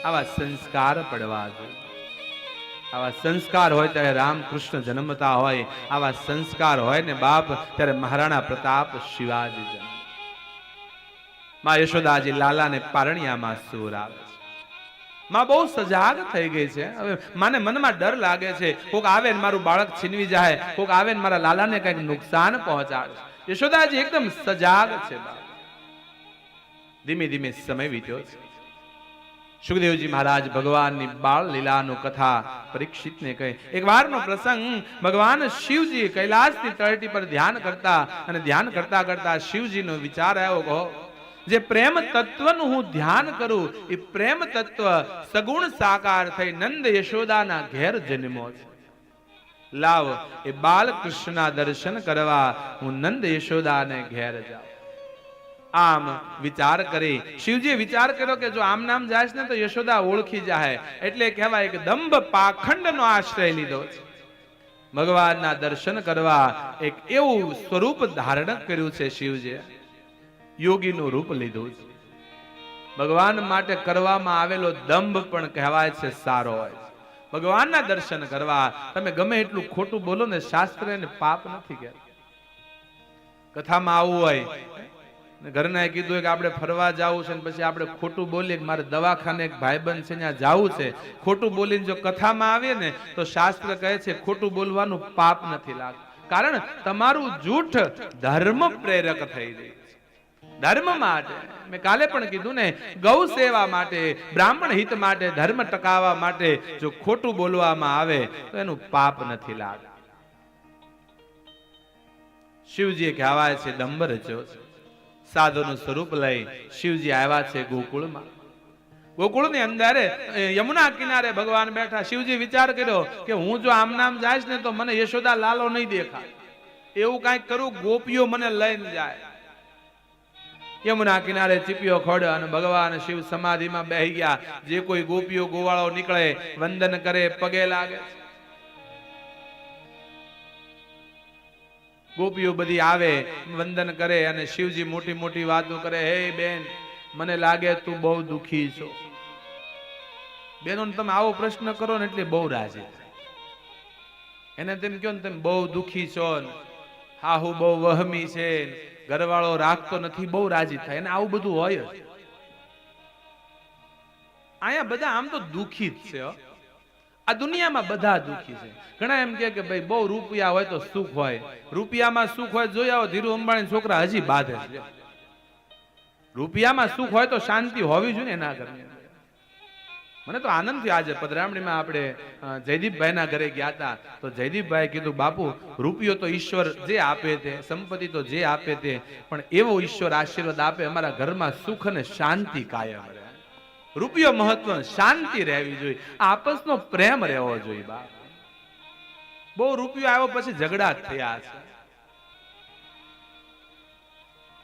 આવા સંસ્કાર પડવા જોઈએ. આવા સંસ્કાર હોય ત્યારે રામકૃષ્ણ જન્મતા હોય, આવા સંસ્કાર હોય ને બાપ ત્યારે મહારાણા પ્રતાપ શિવાજી જન્મ. માં યશોદાજી લાલાને પારણિયામાં સૂર આવે છે. માં બહુ સજાગ થઈ ગઈ છે. હવે માને મનમાં ડર લાગે છે, કોક આવે ને મારું બાળક છીનવી જાય, કોક આવે ને મારા લાલાને કઈક નુકસાન પહોંચાડે. યશોદાજી એકદમ સજાગ છે. ધીમે ધીમે સમય વીત્યો છે. સુખદેવજી મહારાજ ભગવાનની બાળ લીલાનો કથા પરીક્ષિતને કહે. એક વારનો પ્રસંગ, ભગવાન શિવજી કૈલાસની તળેટી પર ધ્યાન કરતા અને ધ્યાન કરતા કરતા શિવજીનો વિચાર આવ્યો, કહો જે પ્રેમ તત્વનું હું ધ્યાન કરું એ પ્રેમ તત્વ સગુણ સાકાર થઈ નંદ યશોદાના ઘેર જન્મો છે. લાવ એ બાલકૃષ્ણના દર્શન કરવા હું નંદ યશોદાને ઘેર જાઉં. આમ વિચાર કરી શિવજીએ વિચાર કર્યો કે જો આમ નામ જાય ને તો યશોદા ઓળખી જાય, એટલે કહેવાય કે દંભ પાખંડનો આશ્રય લીધો છે. ભગવાનના દર્શન કરવા એક એવું સ્વરૂપ ધારણ કર્યું છે. શિવજીએ યોગીનું રૂપ લીધું છે. ભગવાન માટે કરવામાં આવેલો દંભ પણ કહેવાય છે સારો હોય. ભગવાનના દર્શન કરવા તમે ગમે એટલું ખોટું બોલો ને, શાસ્ત્ર એને પાપ નથી કહેતા. કથામાં આવું હોય, ઘરના કીધું કે આપણે ફરવા જવું છે, પછી આપણે ખોટું બોલીએ કે મારે દવાખાને એક ભાઈબંધ છે ત્યાં જવું છે, ખોટું બોલીને જો કથામાં આવે ને તો શાસ્ત્ર કહે છે ખોટું બોલવાનું પાપ નથી લાગતું. કારણ તમારું જૂઠ ધર્મ પ્રેરક થઈ જાય. ધર્મ માટે મેં કાલે પણ કીધું ને, ગૌ સેવા માટે, બ્રાહ્મણ હિત માટે, ધર્મ ટકાવવા માટે જો ખોટું બોલવામાં આવે તો એનું પાપ નથી લાગતું. શિવજીએ કહેવાય છે દંભ રચ્યો છે. સાધુનું સ્વરૂપ લઈ શિવજી આવ્યા છે ગોકુળમાં. ગોકુળની અંદર યમુના કિનારે ભગવાન બેઠા. શિવજી વિચાર કર્યો કે હું જો આમ નામ જાય ને તો મને યશોદા લાલો નહીં દેખાય, એવું કઈક કરું ગોપીઓ મને લઈને જાય. યમુના કિનારે ચીપિયો ખોડ અને ભગવાન શિવ સમાધિમાં બેહી ગયા. જે કોઈ ગોપીઓ ગોવાળો નીકળે વંદન કરે, પગે લાગે. ગોપીઓ બધી આવે, વંદન કરે અને શિવજી મોટી મોટી વાતો કરે. હે બેન, મને લાગે તું બહુ દુખી છો. બેનો તમે આવો પ્રશ્ન કરો ને એટલે બહુ રાજી થાય. એને તેમ કહો ને તમે બહુ દુખી છો, હાહુ બહુ વહમી છે, ઘરવાળો રાખતો નથી, બહુ રાજી થાય. એને આવું બધું હોય જ. અહીંયા બધા આમ તો દુખી જ છે. આ દુનિયામાં બધા દુખી છે. ઘણા એમ કે ભાઈ બહુ રૂપિયા હોય તો સુખ હોય. રૂપિયામાં સુખ હોય જોઈ આવો, ધીરુ અંબાણી છોકરા હજી બાંધે છે. રૂપિયામાં સુખ હોય તો શાંતિ હોવી જોઈએ એના ઘરની. મને તો આનંદ થયો. આજે પધરામણીમાં આપણે જયદીપભાઈના ઘરે ગયા હતા તો જયદીપભાઈ કીધું બાપુ રૂપિયો તો ઈશ્વર જે આપે તે, સંપત્તિ તો જે આપે તે, પણ એવો ઈશ્વર આશીર્વાદ આપે અમારા ઘરમાં સુખ અને શાંતિ કાયમ રહે. રૂપિયો મહત્વ, શાંતિ રહેવી જોઈએ, આપસનો પ્રેમ રહેવો જોઈએ. બાપ બહુ રૂપિયો આવ્યો પછી ઝઘડા થયા છે.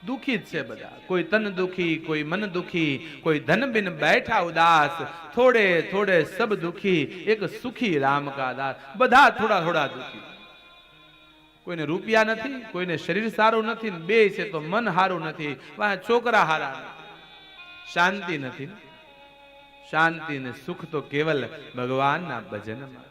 દુખી જ છે બધા. કોઈ તન દુખી, કોઈ મન દુખી, કોઈ ધન બિન બેઠા ઉદાસ, થોડે થોડે સબ દુખી, એક સુખી રામ કા દાસ. બધા થોડા થોડા દુખી. કોઈને રૂપિયા નથી, કોઈને શરીર સારું નથી, બે છે તો મન સારું નથી, છોકરા હારા, શાંતિ નથી. શાંતિ ને સુખ તો કેવલ ભગવાનના ભજનમાં.